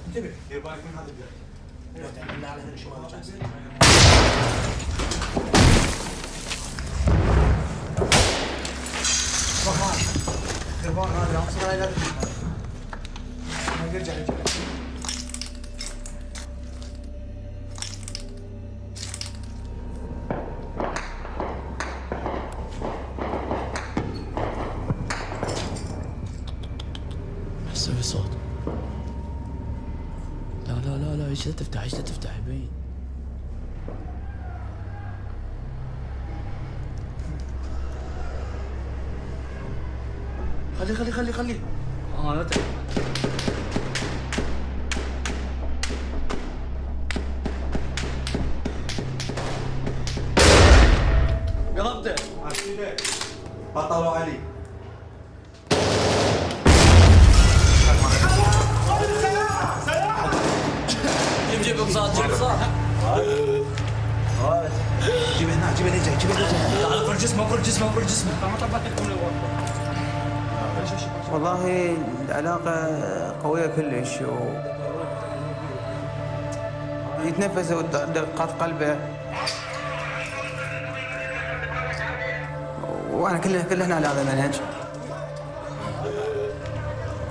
انتبه دير بالك من هذا البيت. لا تعمل على هنا شمال جاهز. روح دير بالك هذا عنصر لا يرجع احس في صوت. لا ايش لا تفتح يبين. خلي لا تعب. قربته عسيبه بطلوا علي. جيب بصاد جيب هنا جيب تعال فوق جسمه والله العلاقة قوية كلش يتنفس ودقات قلبه وانا كلنا على هذا المنهج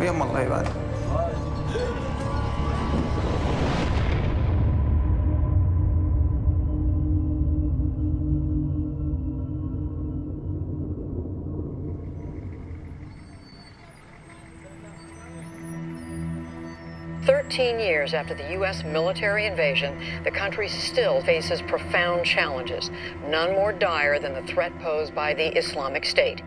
ويم الله يبارك. 13 years after the U.S. military invasion, the country still faces profound challenges, none more dire than the threat posed by the Islamic State.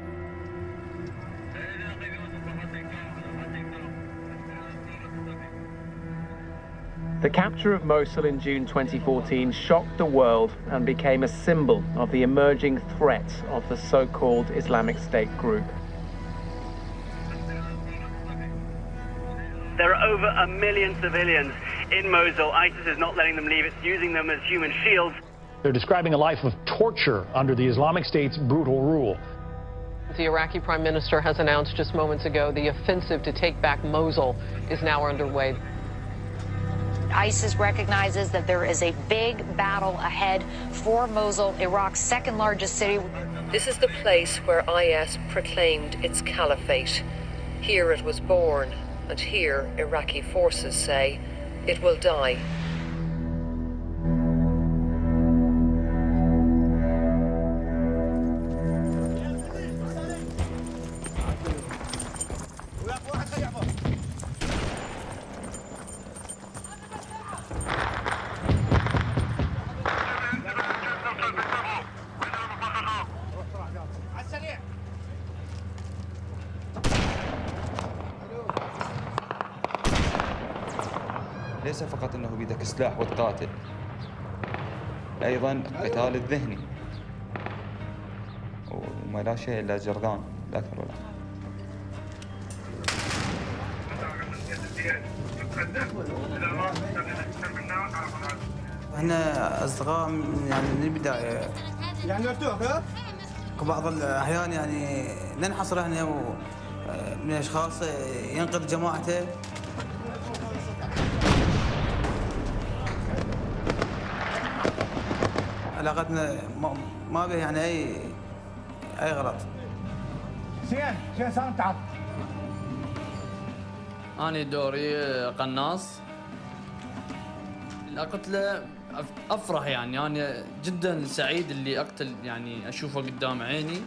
The capture of Mosul in June 2014 shocked the world and became a symbol of the emerging threat of the so-called Islamic State group. There are over 1 million civilians in Mosul. ISIS is not letting them leave. It's using them as human shields. They're describing a life of torture under the Islamic State's brutal rule. The Iraqi Prime Minister has announced just moments ago the offensive to take back Mosul is now underway. ISIS recognizes that there is a big battle ahead for Mosul, Iraq's second largest city. This is the place where IS proclaimed its caliphate. Here it was born, and here Iraqi forces say it will die. ليس فقط أنه بيدك سلاح وتقاتل، أيضاً قتال الذهني، وما لا شيء إلا جرذان لا أكثر ولا أقل. احنا أصدقاء من البداية. يعني مفتوح بعض الأحيان يعني ننحصر احنا من أشخاص ينقذ جماعته. علاقتنا ما به يعني اي غلط. شين صار تعال. أنا دوري قناص. القتلة أفرح يعني أنا جدا سعيد اللي أقتل يعني أشوفه قدام عيني.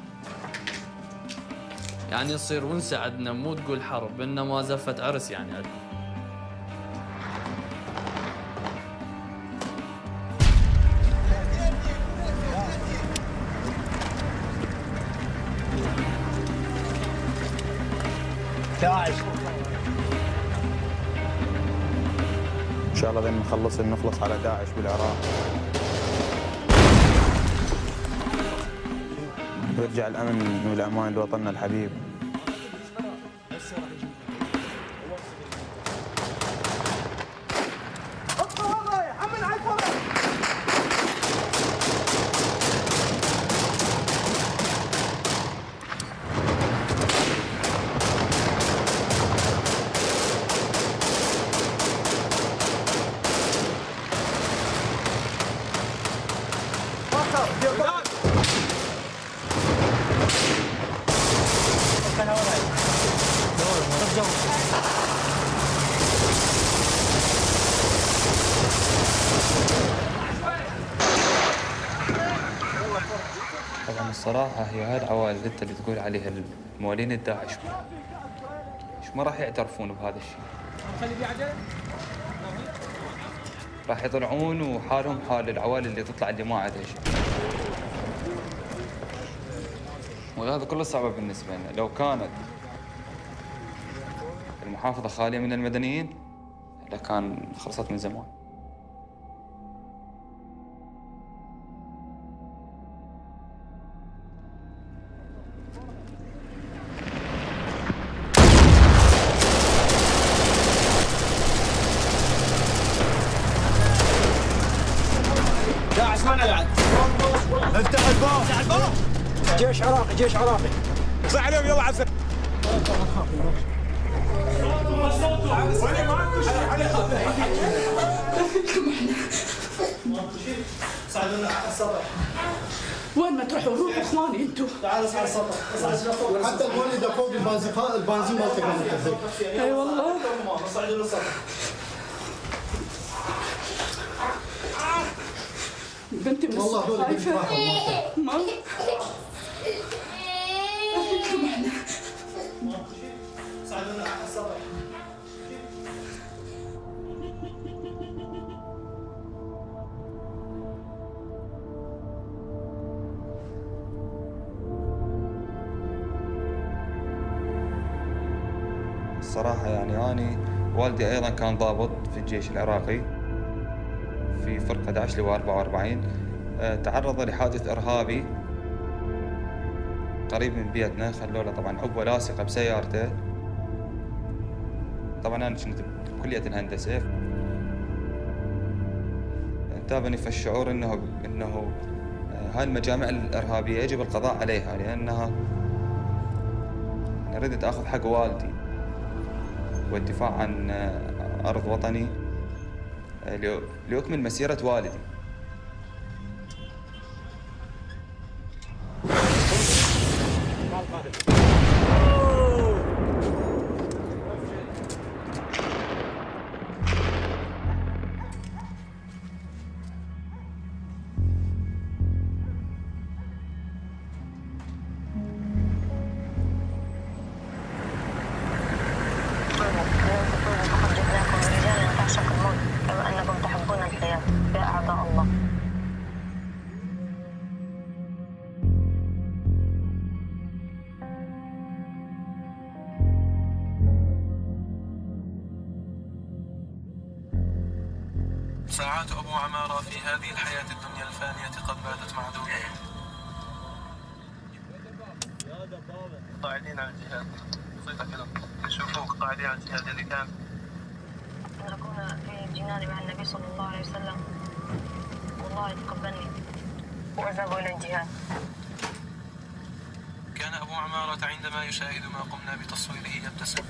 يعني يصير ونسة عندنا مو تقول حرب إنما زفة عرس يعني عندنا. داعش. ان شاء الله لين نخلص على داعش بالعراق. ويرجع الامن والامان لوطننا الحبيب. طبعا الصراحة هي هاي العوائل اللي تقول عليها موالين الداعش ما راح يعترفون بهذا الشيء. راح يطلعون وحالهم حال العوائل اللي تطلع اللي ما عندها شيء. وهذا كله صعب بالنسبة لنا. لو كانت المحافظة خالية من المدنيين لكان خلصت من زمان. داعش ما نلعب. افتح الباب. افتح الباب. جيش عراقي جيش عراقي. اطلع عليهم يلا عسل. صعدوا على السطح. وين ما تروحوا روحوا اخواني انتم. تعالوا على السطح. حتى الوالد فوق البنزين ما تقدر. اي والله. صعدوا للسطح. بنتي بس خايفة. ما صعدوا على السطح. الصراحة يعني أنا والدي أيضا كان ضابط في الجيش العراقي في فرقة داعش لواء 44. تعرض لحادث إرهابي قريب من بيتنا. خلوا له طبعا عبوة لاصقة بسيارته. طبعا أنا كنت بكلية الهندسة. انتابني في الشعور إنه هاي المجامع الإرهابية يجب القضاء عليها، لأنها أنا ردت أخذ حق والدي والدفاع عن أرض وطني لأكمل مسيرة والدي. ساعات أبو عمارة في هذه الحياة الدنيا الفانية قد باتت معدودة. قاعدين على الجهاد. صيتك كده يشوفوك قاعدين على الجهاد اللي كان. نكون في الجنان مع النبي صلى الله عليه وسلم. والله يتقبلني وأذهب إلى الجهاد. كان أبو عمارة عندما يشاهد ما قمنا بتصويره يبتسم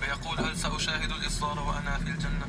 ويقول: هل سأشاهد الإصدار وأنا في الجنة؟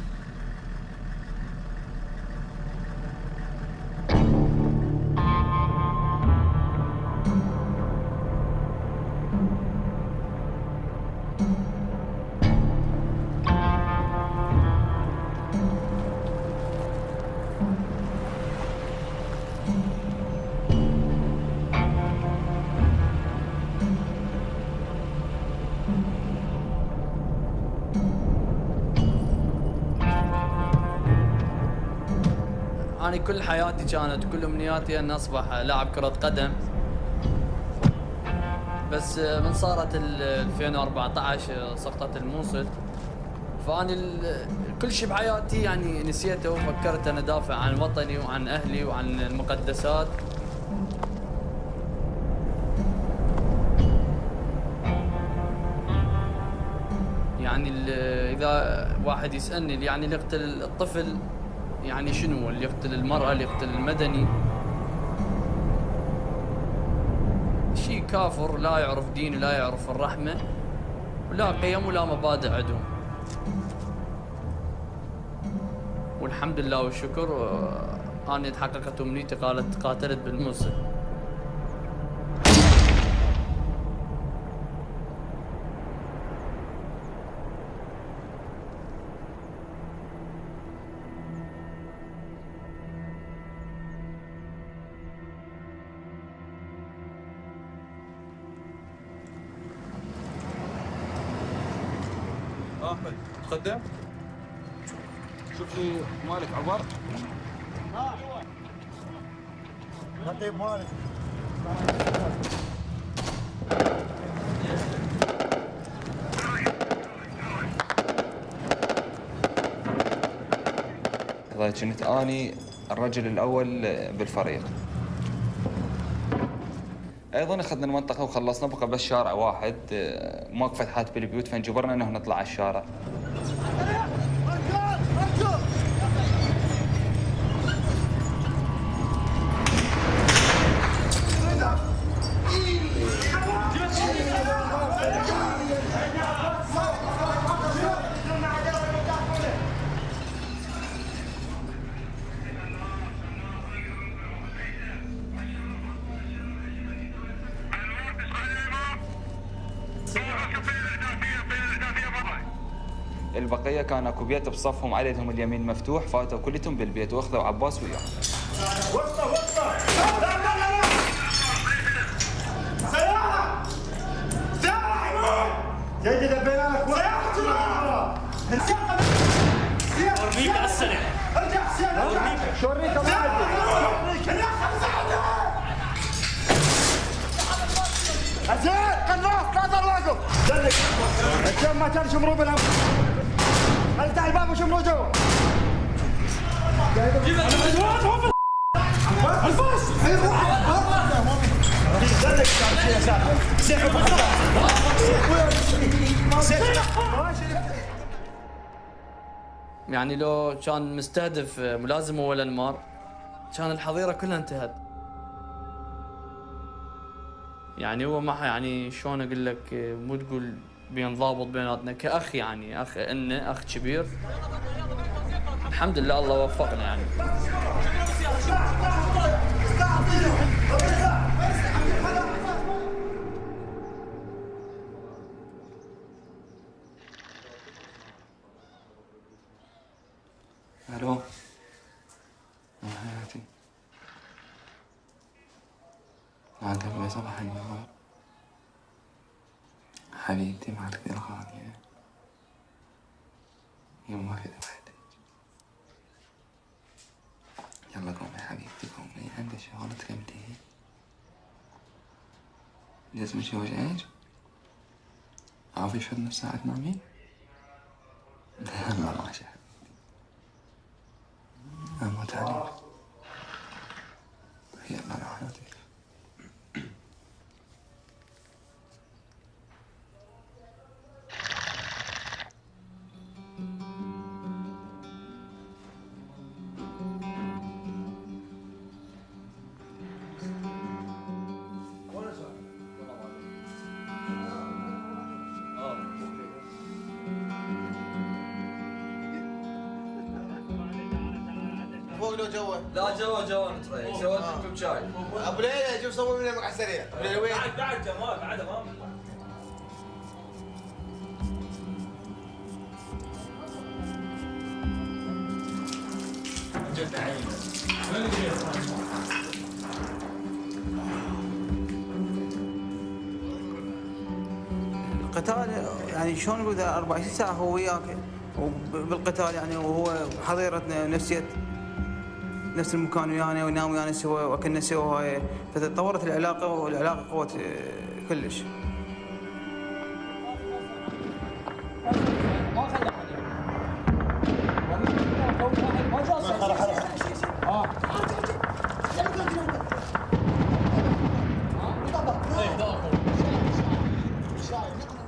أنا كل حياتي كانت كل أمنياتي أن أصبح لاعب كرة قدم. بس من صارت 2014 سقطت الموصل، فأنا كل شيء بحياتي يعني نسيته وفكرت أنا دافع عن وطني وعن أهلي وعن المقدسات. يعني إذا واحد يسألني يعني اللي يقتل الطفل يعني شنو، اللي يقتل المرأة، اللي يقتل المدني، شيء كافر لا يعرف دين ولا يعرف الرحمة ولا قيم ولا مبادئ عندهم. والحمد لله والشكر أنا تحققت أمنيتي، قاتلت بالموصل. احمد تقدم، شوف لي مالك عبر. خطيب مالك. كنت اني الرجل الاول بالفريق. ايضا اخذنا المنطقه وخلصنا، بقى بس شارع واحد ماكو فتحات بالبيوت، فانجبرنا انه نطلع على الشارع. البقيه كان اكو بيت بصفهم عليهم اليمين مفتوح، فاتوا كلهم بالبيت واخذوا عباس وياه. وسطه وسطه، لا لا لا سيارة سيارة حمود جيد دبينا لك سيارة ورميك السريع، ارجع سيارة شوريك أزيد قناص لا تضل واقف دلك الجيم ما كان شمرو بالهم، افتح الباب وشمرو جوا. الفاس دلك يعني لو كان مستهدف ملازمه ولا المار كان الحظيرة كلها انتهت. يعني هو ما يعني شلون اقول لك، مو تقول بينضابط بيناتنا كأخ، يعني أخ إنه أخ كبير. الحمد لله الله وفقنا يعني. الو حياتي، عاد صباح النور حبيبتي مالك الغالية، يوم واحد وحدك. يلا قومي حبيبتي قومي، عندك شغل تكمليه. لازم تشوج ايش؟ عارفة شو نص ساعة تنامين؟ يلا ماشي حبيبتي، أموت عليك. يلا لحياتك. فوق لو جوا؟ لا جوا نتريق، سويت لكم شاي. ابو ليلى شوف صور لنا على السريع. ابو ليلى وين؟ بعد جمال بعد امام. جد عينه. القتال يعني شلون نقول 24 ساعة هو وياك وبالقتال، يعني وهو حظيرتنا نفسية نفس المكان ويانا وينام ويانا سوا واكلنا سوا، فتطورت العلاقة والعلاقة كلش.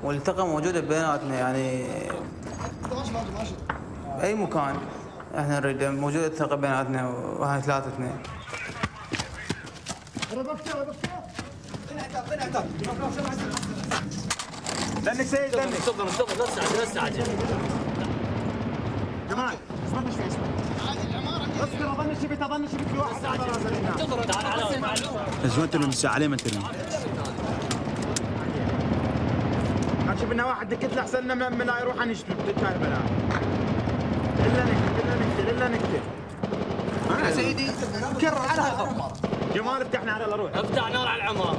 والثقة موجودة بيناتنا يعني أي مكان احنا نريد موجودة الثقة بيناتنا وهاي ثلاثتنا. لانك سيد لانك تفضل لا تستعجل جمال اصبر شوي اصبر اظن شبت في واحد تعال على زين ترمي الساعه عليه ما ترمي شوف لنا واحد دكت له احسن من لا يروح نشتت تتاي بلا الا نكتب انا سيدي كرر على هالخط جمال افتحنا على الروح افتح نار على العمار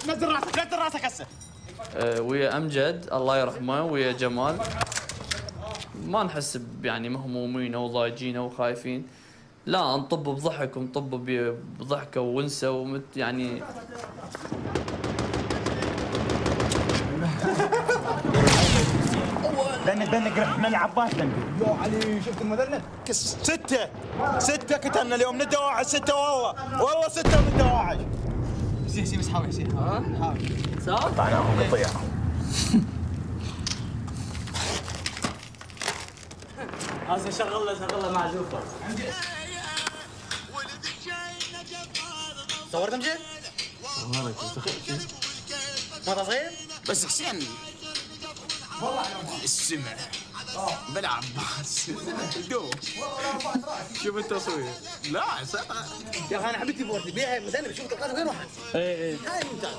نزل راسك هسه. ويا امجد الله يرحمه ويا جمال ما نحس يعني مهمومين او ضايجين او خايفين، لا نطب بضحك ونطب بضحكه ونسه يعني دنك رحنا العباس دنك يا علي شفت المذنب ستة كتلنا اليوم ندى واحد 6 والله 6 وندى واحد سي بس حاول يصير حاول صار قطعناهم يطيح هذا شغله معزوفه صورت مجد؟ صورت صغير؟ بس حسين السمع بلا عباس دوب شوف التصوير لا يا اخي انا حبيت بورتي بيها مذنب شوف القطعه وين راحت؟ اي هاي ممتاز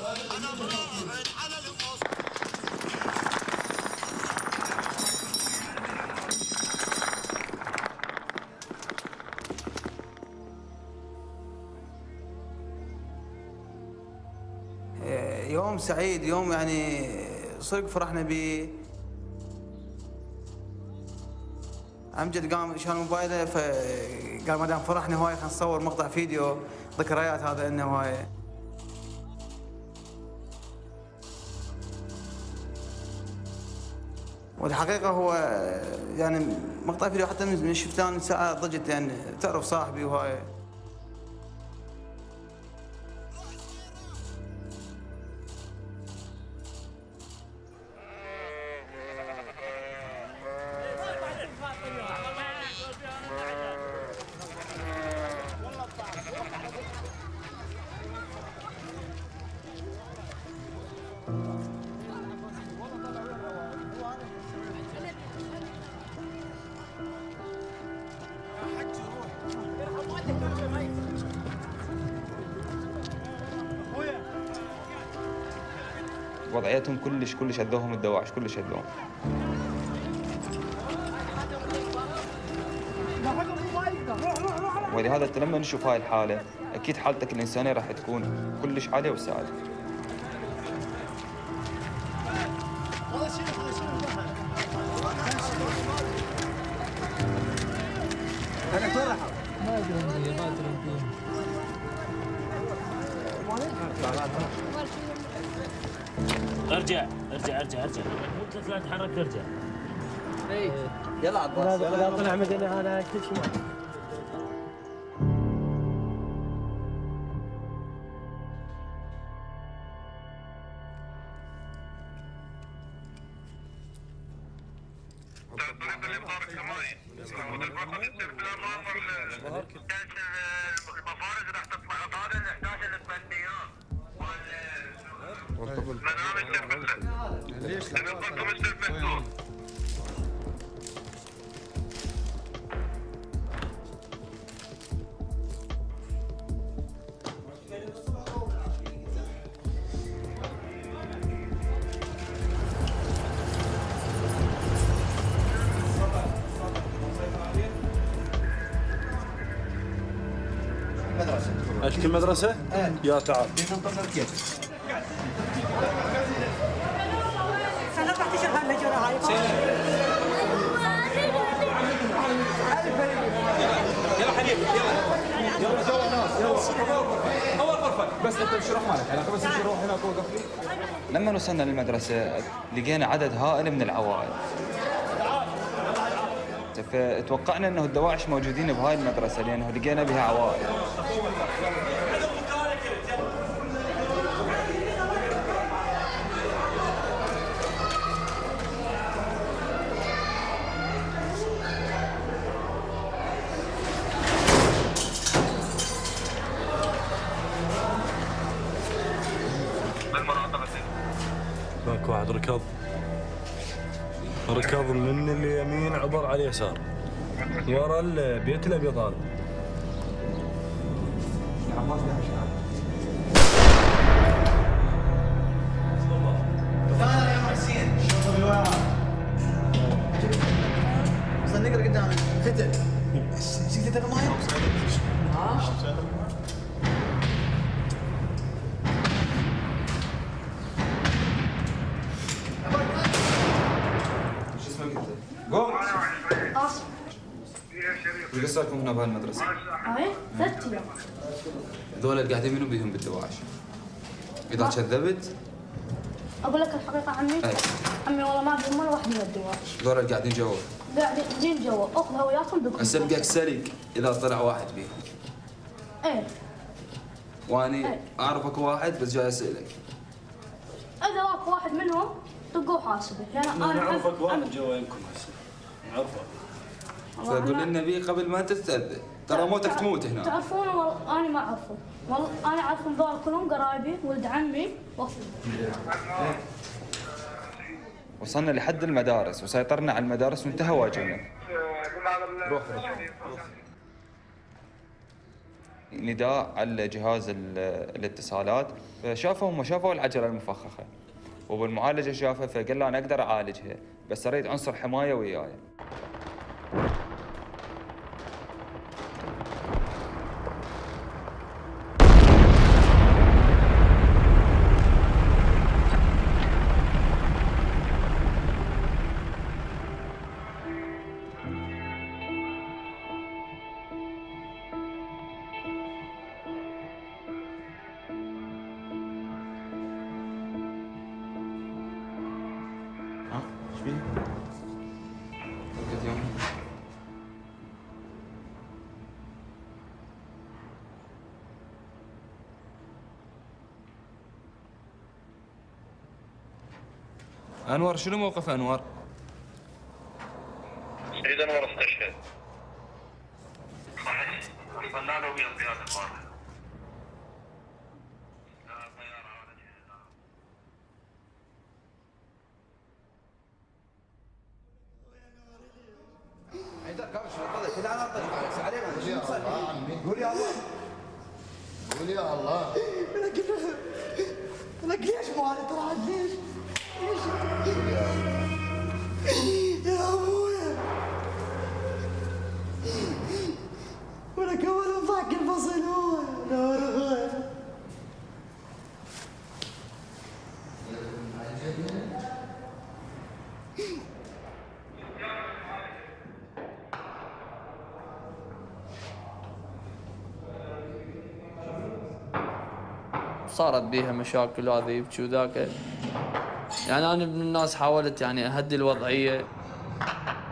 يوم سعيد يوم يعني صدق فرحنا به. امجد قام شال موبايله فقال ما دام فرحنا هواي خلينا نصور مقطع فيديو ذكريات هذا انه هواي. والحقيقه هو يعني مقطع فيديو حتى من شفتان ساعه ضجت يعني تعرف صاحبي وهاي. وضعيتهم كلش اذوهم الدواعش كلش اذوهم. ولهذا انت لما نشوف هاي الحاله اكيد حالتك الانسانيه راح تكون كلش عاليه وسعاده. انا كل راح ما ادري ارجع قلت لا تتحرك ارجع. يلا عباس لا طلع مدني انا كل شيء اشكي مدرسه؟ يا تعال. يلا حبيبي يلا جوا ناس يلا اول غرفه بس انت مش روح مالك علاقه بس امشي روح هناك وقف لي. لما وصلنا للمدرسة لقينا عدد هائل من العوائل، فتوقعنا انه الدواعش موجودين بهاي المدرسة لانه لقينا بها عوائل. هناك واحد ركض من اليمين عبر على اليسار ورا البيت الابيض هذا. نقرا قدامك كتب نسيت تقرا معي؟ شو اسمك انت؟ قوم. وش قصركم هنا بهالمدرسة؟ هاي 3 ايام. هذول اللي قاعدين منو بيهم بالدواعش؟ إذا كذبت؟ اقول لك الحقيقة عمي؟ أي. عمي والله ما بهم ولا واحد من الدواعش. هذول اللي قاعدين جوا. قاعدين جوا، اخذ هوياتهم بكم. اسبقك سلق إذا طلع واحد بيهم. ايه. واني اعرفك واحد بس جاي اسالك. اذا راك واحد منهم طقوه حاسبه، لان انا نعرفك واحد جوا يمكن هسه نعرفه. فقول لنا بيه قبل ما تستأذن، ترى موتك تموت هنا. تعرفونه والله انا ما اعرفه، والله انا اعرفهم ذول كلهم قرايبي، ولد عمي واخوي. وصلنا لحد المدارس وسيطرنا على المدارس وانتهى واجبنا. روح. نداء على جهاز الاتصالات، شافوا العجله المفخخه وبالمعالجه شافها، فقال له انا اقدر اعالجها بس اريد عنصر حمايه وياي. أنور، شنو موقف أنور؟ سيد أنور استشهد. وصلنا له ويا زيادة البارحة. قول يا الله. قول يا الله. لك ليش مالي طلعت ليش؟ يا ابويا ولك اول ضاق الفصل هو نور اخويا. صارت بيها مشاكل وهذا يبكي وذاك، يعني انا من الناس حاولت يعني اهدي الوضعيه،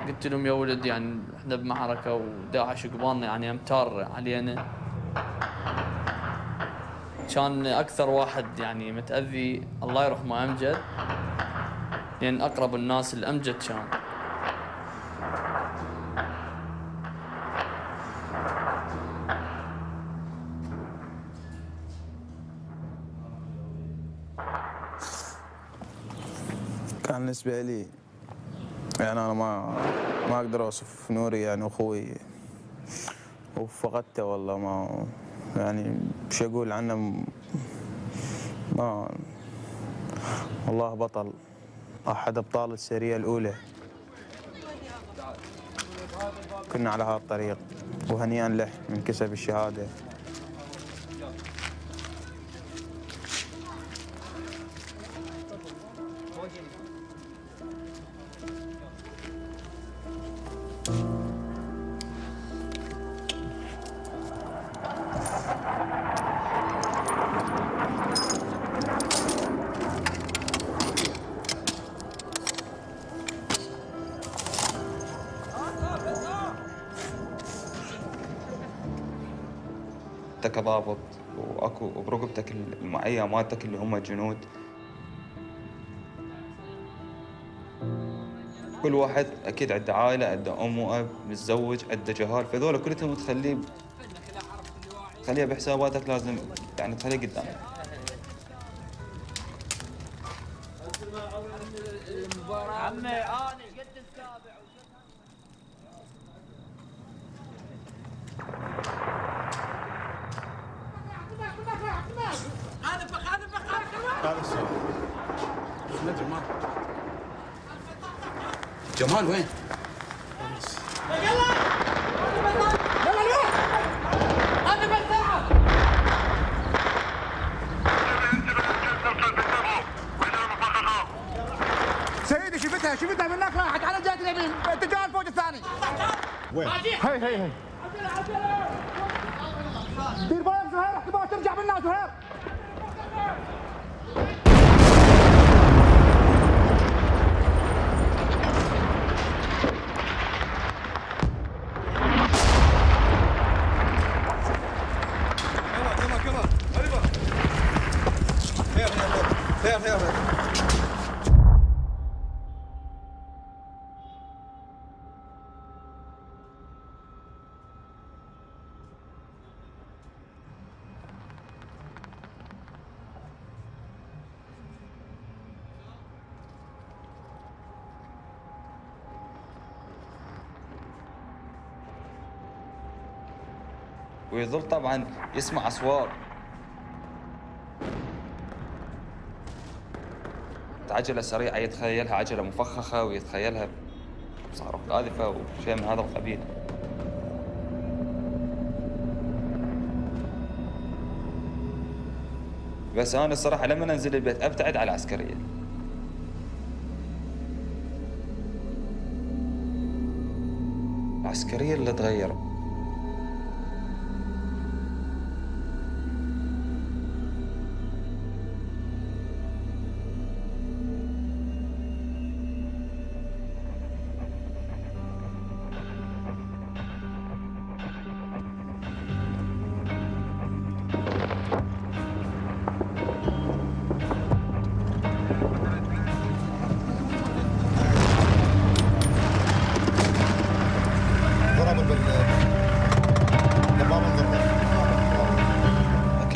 قلت لهم يا ولد يعني احنا بمعركه وداعش قبالنا يعني امتار علينا. كان اكثر واحد يعني متاذي الله يرحمه امجد، لان اقرب الناس الامجد كان. كان بالنسبة لي يعني أنا ما أقدر أوصف نوري يعني أخوي وفقدته والله، ما يعني مش أقول عنه، ما والله بطل، أحد أبطال السرية الأولى. كنا على هذا الطريق وهنيئا له من كسب الشهادة. انت كضابط واكو برقبتك المعيه مالتك اللي هم الجنود. كل واحد اكيد عنده عائله، عنده ام واب، متزوج، عنده جهال، فذولا كلهم تخليها بحساباتك، لازم يعني تخليها قدامك. عمي انا قد السابع. هذا السؤال. جمال وين؟ سيدي شفتها من هناك، راحت على جهة اليمين اتجاه الفوج الثاني. وين؟ هي دير بالك زهير، احتمال ترجع منا زهير. خير. ويظل طبعا يسمع اصوات. عجله سريعه يتخيلها عجله مفخخه، ويتخيلها صاروخ قاذفه وشيء من هذا القبيل. بس انا الصراحه لما انزل البيت ابتعد على العسكريه. العسكريه اللي تغيروا.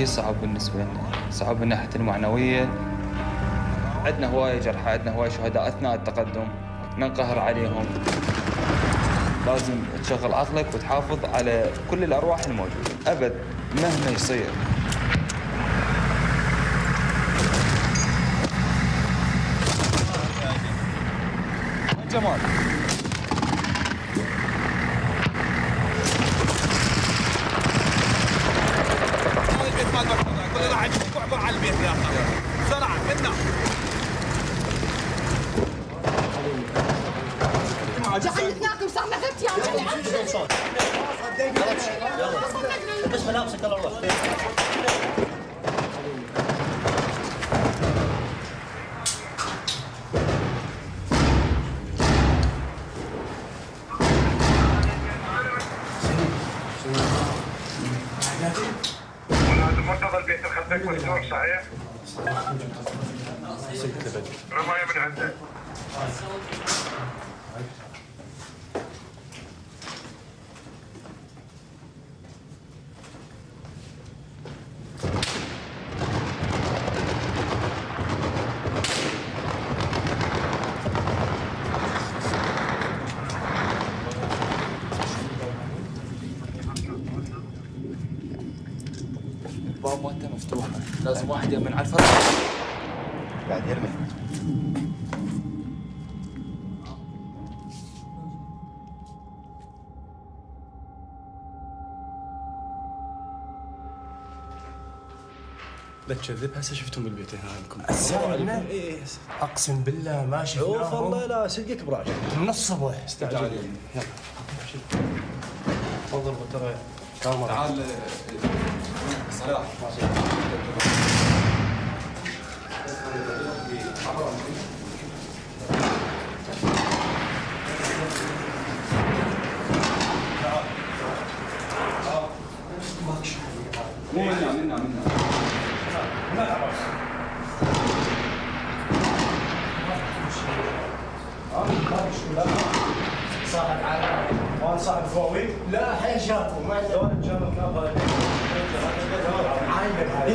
صعب بالنسبة لنا، صعب من ناحية المعنوية. عندنا هواية جرحى، عندنا هواية شهداء أثناء التقدم، ننقهر عليهم. لازم تشغل عقلك وتحافظ على كل الأرواح الموجودة أبد مهما يصير. جمال كل راح يجيبوا عبر على البيت يا اخي بسرعه منا. جحيتناكم صرنا 3 ايام. بس ملابسك الله روح. مرتضى البيت خدك مفتوح صحيح؟ رماية من عندك. الباب مالته مفتوحة، لازم واحد يمن على الفرش. بعد يرمي. لا تكذب، هسه شفتهم بالبيت هنا عندكم. الساعة ايه اقسم بالله ما شفناهم. شوف والله لا صدقك براشد من الصبح استعجل. يلا تفضل ترى تعال صلاح. مو منا. صاحب عائلة وانا صاحب فواويل لا حيل شافوا ما عندهم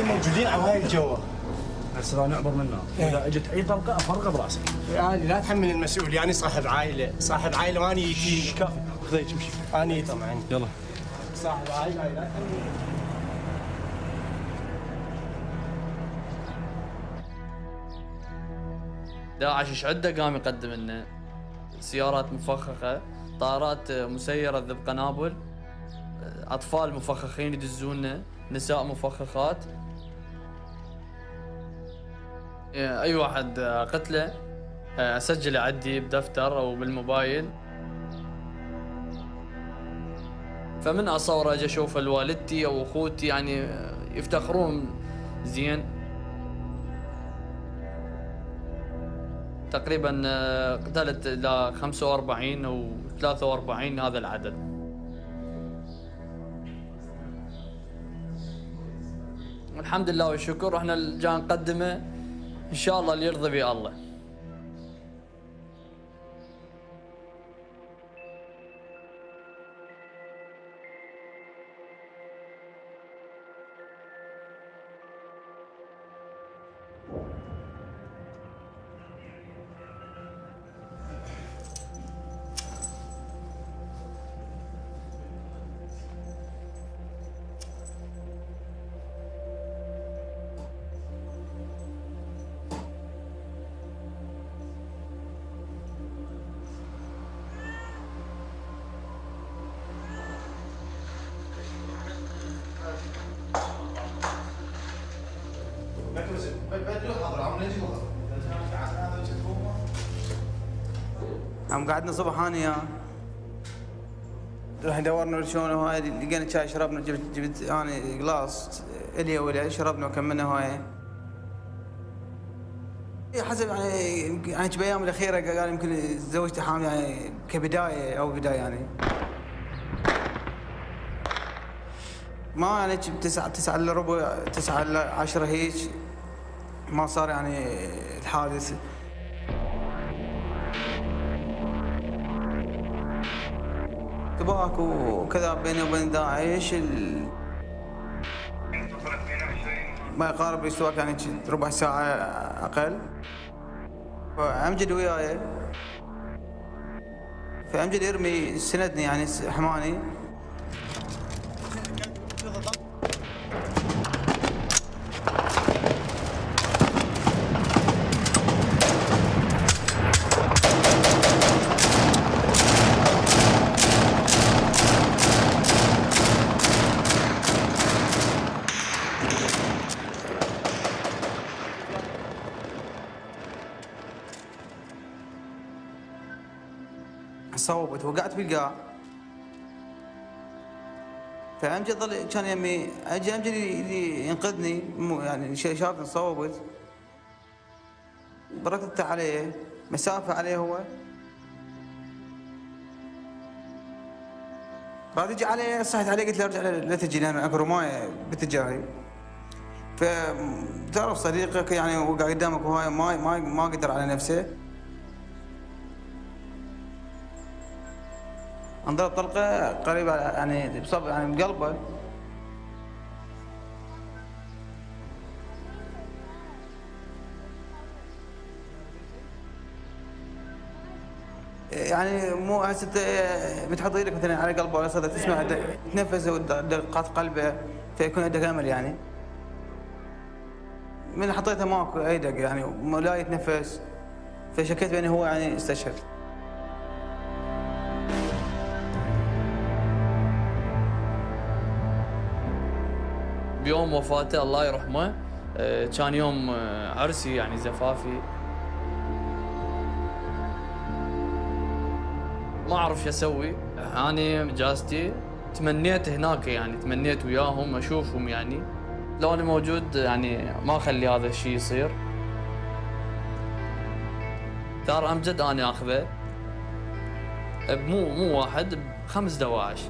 موجودين على هاي الجوة هسه نعبر منها اذا اجت اي طلقه افرغها براسك. يعني لا تحمل المسؤولية انا صاحب عائلة واني يتيم كافي خذيك امشي اني طبعا يلا صاحب عائلة لا تحمل. داعش ايش عده قام يقدم لنا؟ سيارات مفخخه، طائرات مسيره ذب قنابل، اطفال مفخخين يدزونا، نساء مفخخات. اي واحد قتله اسجله عندي بدفتر او بالموبايل. فمن اصوره اجي اشوف والدتي او اخوتي يعني يفتخرون زين. تقريبا قتلت الى 45 او 43 هذا العدد. الحمد لله والشكر احنا جاي نقدمه ان شاء الله اللي يرضى به الله. عم قعدنا صبح انا وياه رح دورنا شلون هاي لقينا شاي شربنا جبت انا قلاص الي ولا شربنا وكملنا هاي. حسب يعني بالايام الاخيره قال يمكن زوجتي حامل يعني كبدايه او بدايه يعني ما يعني 9 الا ربع 9 الا 10 هيك ما صار يعني الحادث. اشتباك وكذا بيني وبين داعش ما يقارب الاشتباك يعني ربع ساعة أقل. فأمجد وياي فأمجد يرمي سندني يعني حماني. صوبت وقعت بالقاع. فامجد ظل كان يمي اجي امجد ينقذني يعني شافني صوبت بركضت عليه مسافه عليه هو بعد يجي علي صحت عليه قلت له ارجع لا تجي لان اكو رمايه باتجاهي. فتعرف صديقك يعني وقع قدامك وهاي ما قدر على نفسه. انضرب طلقه قريبه يعني بصب يعني بقلبه. يعني مو هسه بتحط ايدك مثلا على قلبه ولا صدر تسمع تنفس ودقات قلبه فيكون عندك امل يعني. من حطيته ماكو اي دق يعني لا يتنفس فشكيت بانه هو يعني استشهد. بيوم وفاته الله يرحمه كان يوم عرسي يعني زفافي. ما اعرف شو اسوي. اني اجازتي تمنيت هناك يعني تمنيت وياهم اشوفهم يعني لو انا موجود يعني ما اخلي هذا الشيء يصير. ثار امجد انا اخذه مو واحد ب5 دواعش.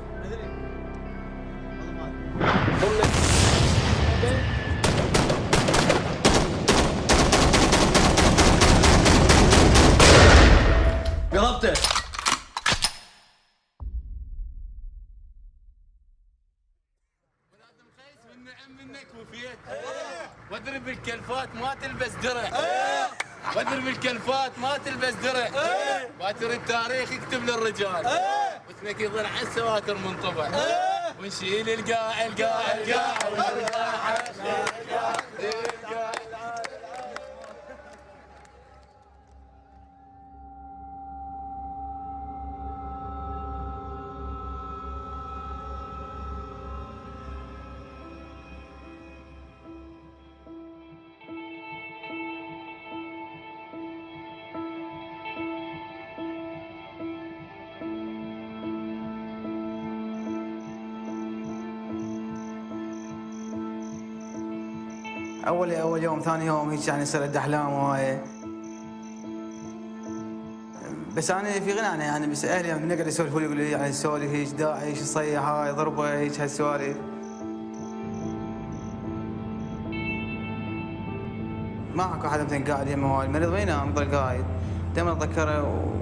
قربته. واضرب الكلفات ما تلبس درع. واضرب الكلفات ما تلبس درع. واتر التاريخ يكتب للرجال. واسمك يظل على السواتر منطبع. ونشيل القاع القاع القاع اول يوم ثاني يوم هيك يعني صرت احلام وهاي. بس انا في غنى عنها يعني، بس اهلي يعني نقعد يسولفوا لي يقولوا لي يعني السوالف هيك داعش يصيح هاي ضربه هيك هالسوالف. ما اكو احد مثلا قاعد يمه هاي المريض ما ينام يضل قاعد. دائما اتذكره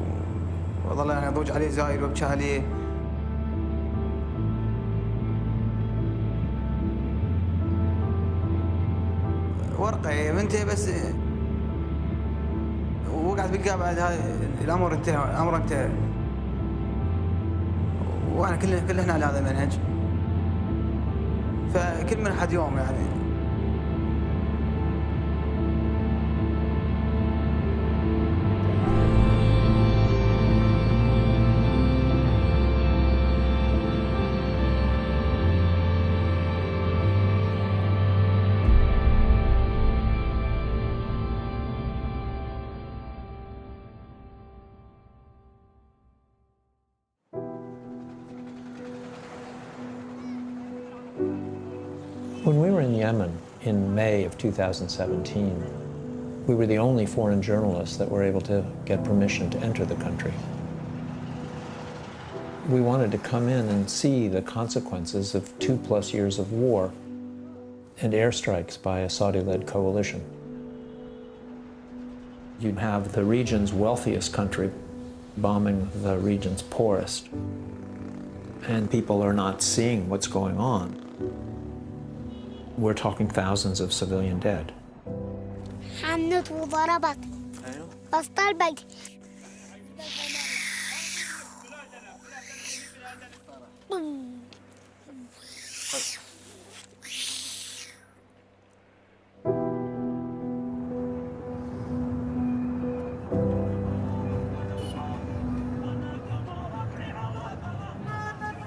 واظل يعني اضوج عليه زايد وابكي عليه. ورقه بنتي بس وقعت بالقاع بعد هاي الامر انتهى، الامر انتهى. واحنا كلنا على هذا المنهج. فكل من حد يوم يعني. When we were in Yemen in May of 2017, we were the only foreign journalists that were able to get permission to enter the country. We wanted to come in and see the consequences of 2+ years of war and airstrikes by a Saudi-led coalition. You'd have the region's wealthiest country bombing the region's poorest, and people are not seeing what's going on. We're talking thousands of civilian dead. حنت وضربت وسط البيت.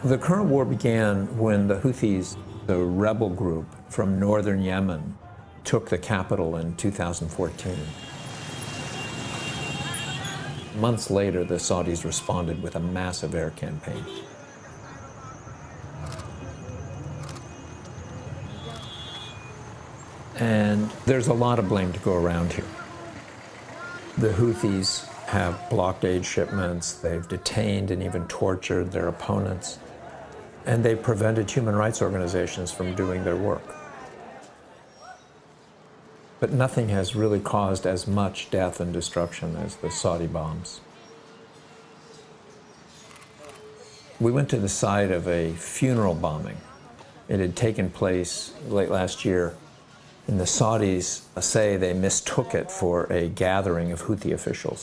The current war began when the Houthis, the rebel group from northern Yemen, took the capital in 2014. Months later, the Saudis responded with a massive air campaign. And there's a lot of blame to go around here. The Houthis have blocked aid shipments, they've detained and even tortured their opponents, and they've prevented human rights organizations from doing their work. But nothing has really caused as much death and destruction as the Saudi bombs. We went to the site of a funeral bombing. It had taken place late last year, and the Saudis say they mistook it for a gathering of Houthi officials.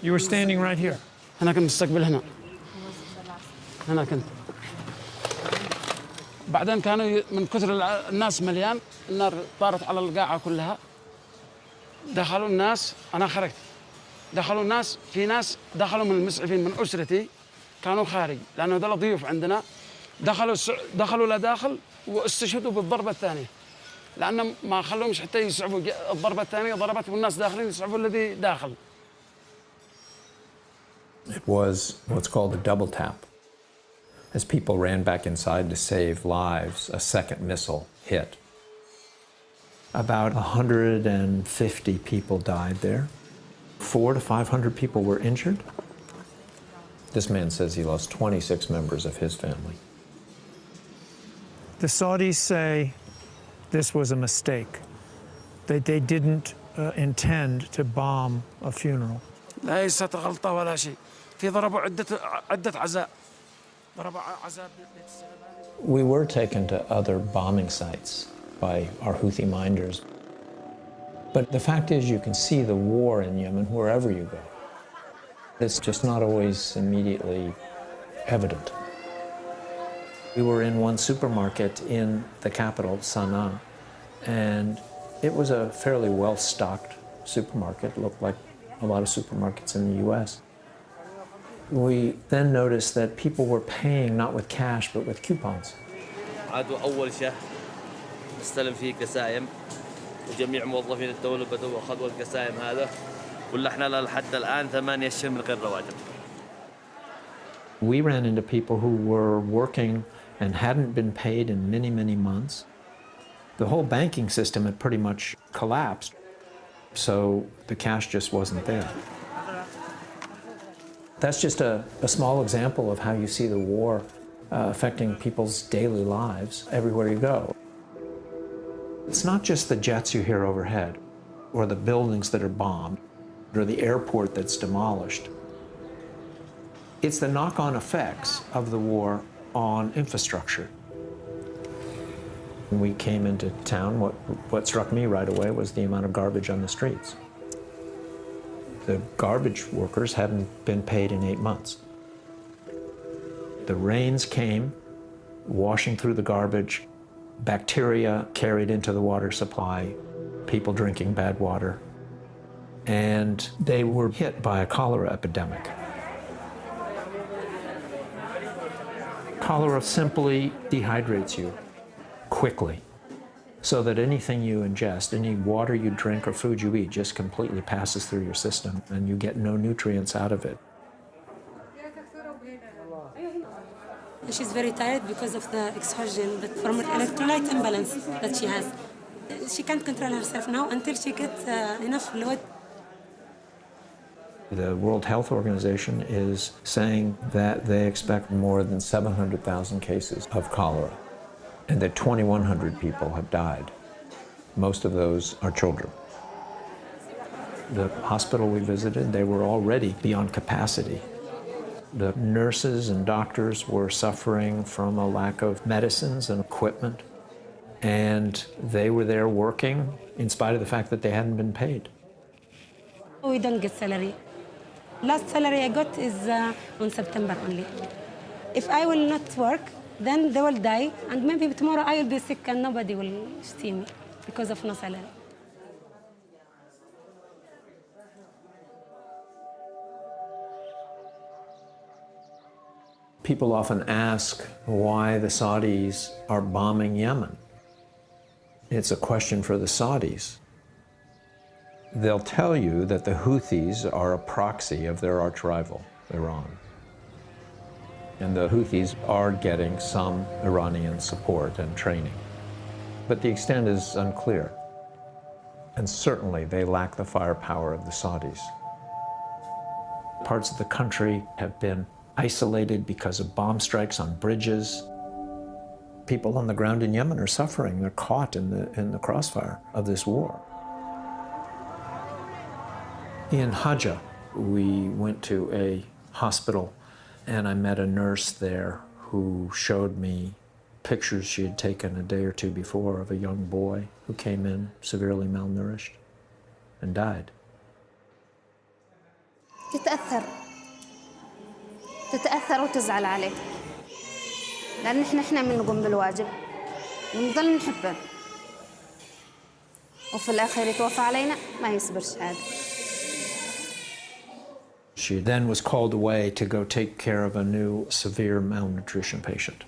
You were standing right here. أنا كنت مستقبل هنا. هنا كنت. بعدين كانوا من كثر الناس مليان، النار طارت على القاعة كلها. دخلوا الناس، أنا خرجت. دخلوا الناس، في ناس دخلوا من المسعفين من أسرتي كانوا خارج، لأنه دول ضيوف عندنا. دخلوا لداخل واستشهدوا بالضربة الثانية. لأن ما خلوهمش حتى يسعفوا الضربة الثانية ضربت والناس داخلين يسعفوا الذي داخل. It was what's called a double tap. As people ran back inside to save lives, a second missile hit. About 150 people died there. 400 to 500 people were injured. This man says he lost 26 members of his family. The Saudis say this was a mistake, that they didn't intend to bomb a funeral. ليست غلطة ولا شيء. في ضربوا عدة عزاء. ضربوا عزاء. We were taken to other bombing sites by our Houthi minders. But the fact is, you can see the war in Yemen wherever you go. It's just not always immediately evident. We were in one supermarket in the capital, Sana'a, and it was a fairly well-stocked supermarket. It looked like a lot of supermarkets in the US. We then noticed that people were paying not with cash, but with coupons. عادوا أول شهر استلم فيه كسايم وجميع موظفين الدولة بدأوا أخذوا الكسايم هذا ولا إحنا لحد الآن 8 أشهر من غير رواتب. We ran into people who were working and hadn't been paid in many, many months. The whole banking system had pretty much collapsed, so the cash just wasn't there. That's just a small example of how you see the war affecting people's daily lives everywhere you go. It's not just the jets you hear overhead, or the buildings that are bombed, or the airport that's demolished. It's the knock-on effects of the war on infrastructure. When we came into town, what struck me right away was the amount of garbage on the streets. The garbage workers hadn't been paid in 8 months. The rains came, washing through the garbage, bacteria carried into the water supply, people drinking bad water, and they were hit by a cholera epidemic. Cholera simply dehydrates you quickly, so that anything you ingest, any water you drink or food you eat just completely passes through your system and you get no nutrients out of it. She's very tired because of the exhaustion, but from electrolyte imbalance that she has. She can't control herself now until she gets enough fluid. The World Health Organization is saying that they expect more than 700,000 cases of cholera, and that 2,100 people have died. Most of those are children. The hospital we visited, they were already beyond capacity. The nurses and doctors were suffering from a lack of medicines and equipment, and they were there working in spite of the fact that they hadn't been paid. We don't get salary. Last salary I got is on September only. If I will not work, then they will die, and maybe tomorrow I will be sick and nobody will see me because of no salary. People often ask why the Saudis are bombing Yemen. It's a question for the Saudis. They'll tell you that the Houthis are a proxy of their arch-rival, Iran. And the Houthis are getting some Iranian support and training. But the extent is unclear. And certainly they lack the firepower of the Saudis. Parts of the country have been isolated because of bomb strikes on bridges. People on the ground in Yemen are suffering. They're caught in the crossfire of this war. In Hajjah, we went to a hospital, and I met a nurse there who showed me pictures she had taken a day or two before of a young boy who came in severely malnourished and died. تتأثر وتزعل عليه لأن إحنا بنقوم بالواجب ونضل نحبه وفي الآخر يتوفى علينا ما يصبرش هذا. She then was called away to go take care of a new severe malnutrition patient.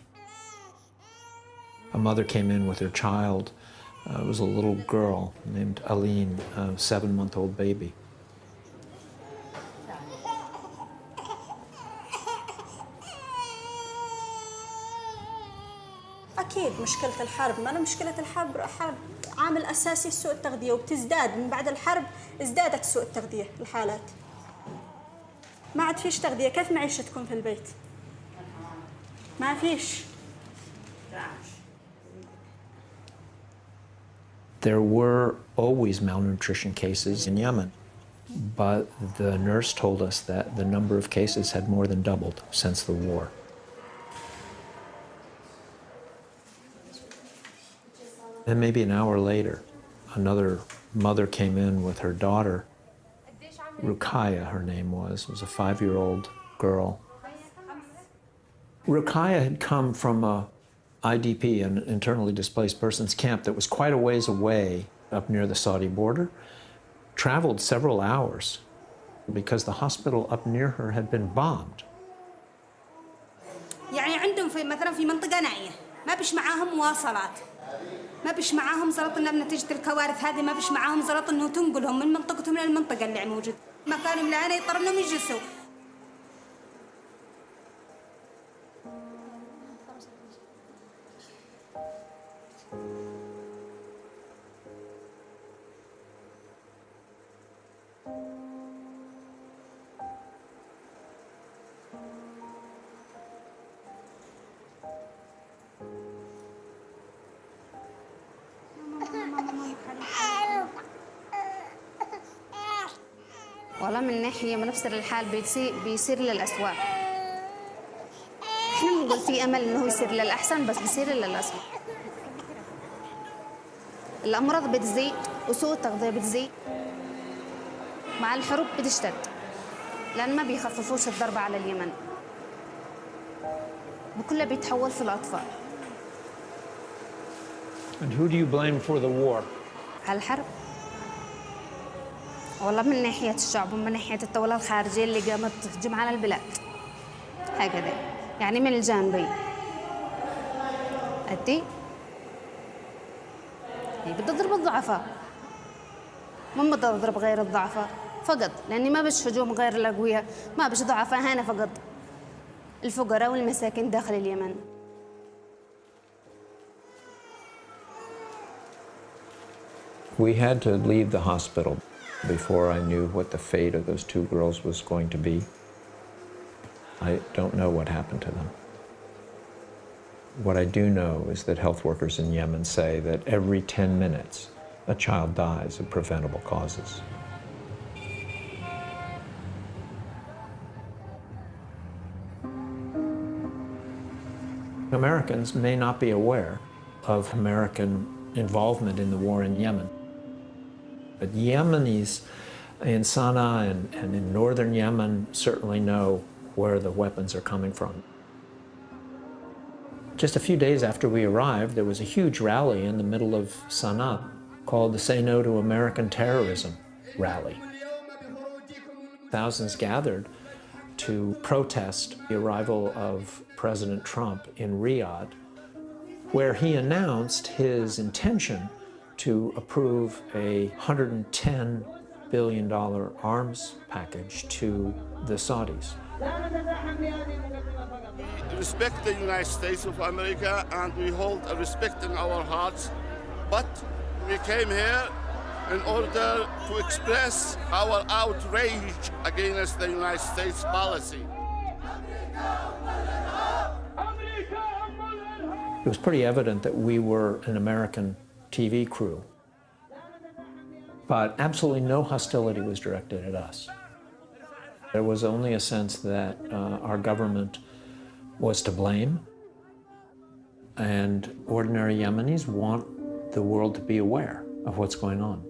A mother came in with her child. It was a little girl named Aline, a 7-month-old baby. أكيد مشكلة الحرب، ما أنا مشكلة الحرب عامل أساسي سوء التغذية، وبتزداد من بعد الحرب. ازدادت سوء التغذية الحالات. ما عاد فيش تغذية، كيف معيشتكم في البيت؟ ما فيش. There were always malnutrition cases in Yemen, but the nurse told us that the number of cases had more than doubled since the war. And maybe an hour later, another mother came in with her daughter. Ruqayya, her name was a 5-year-old girl. Ruqayya had come from a IDP, an internally displaced persons camp that was quite a ways away up near the Saudi border, traveled several hours because the hospital up near her had been bombed. يعني عندهم مثلا في منطقة نائية ما بيش معاهم مواصلات ما بيش معاهم زلط إنه بنتيجة الكوارث هذه ما بيش معاهم زلط إنه تنقلهم من منطقتهم للمنطقة اللي موجود مكانهم لأنا يضطر إنهم يجلسوا. والله من ناحية بنفسر الحال بيصير للأسوأ. احنا بنقول في أمل إنه يصير للأحسن بس بيصير للأسوأ. الأمراض بتزيد وسوء التغذية بتزيد. مع الحروب بتشتد لأن ما بيخففوش الضربة على اليمن. وكله بيتحول في الأطفال. And who do you blame for the war? على الحرب. والله من ناحية الشعب ومن ناحية الدولة الخارجية اللي قامت تهجم على البلاد هكذا يعني من الجانبين أدي هي بدها تضرب الضعفاء ما بدها تضرب غير الضعفاء فقط لأني ما بش هجوم غير الأقوياء ما بش ضعفاء هنا فقط الفقراء والمساكين داخل اليمن. We had to leave the hospital before I knew what the fate of those 2 girls was going to be. I don't know what happened to them. What I do know is that health workers in Yemen say that every 10 minutes a child dies of preventable causes. Americans may not be aware of American involvement in the war in Yemen. But Yemenis in Sana'a and in northern Yemen certainly know where the weapons are coming from. Just a few days after we arrived, there was a huge rally in the middle of Sana'a called the Say No to American Terrorism rally. Thousands gathered to protest the arrival of President Trump in Riyadh, where he announced his intention to approve a $110 billion arms package to the Saudis. We respect the United States of America and we hold a respect in our hearts, but we came here in order to express our outrage against the United States policy. It was pretty evident that we were an American TV crew, but absolutely no hostility was directed at us. There was only a sense that our government was to blame, and ordinary Yemenis want the world to be aware of what's going on.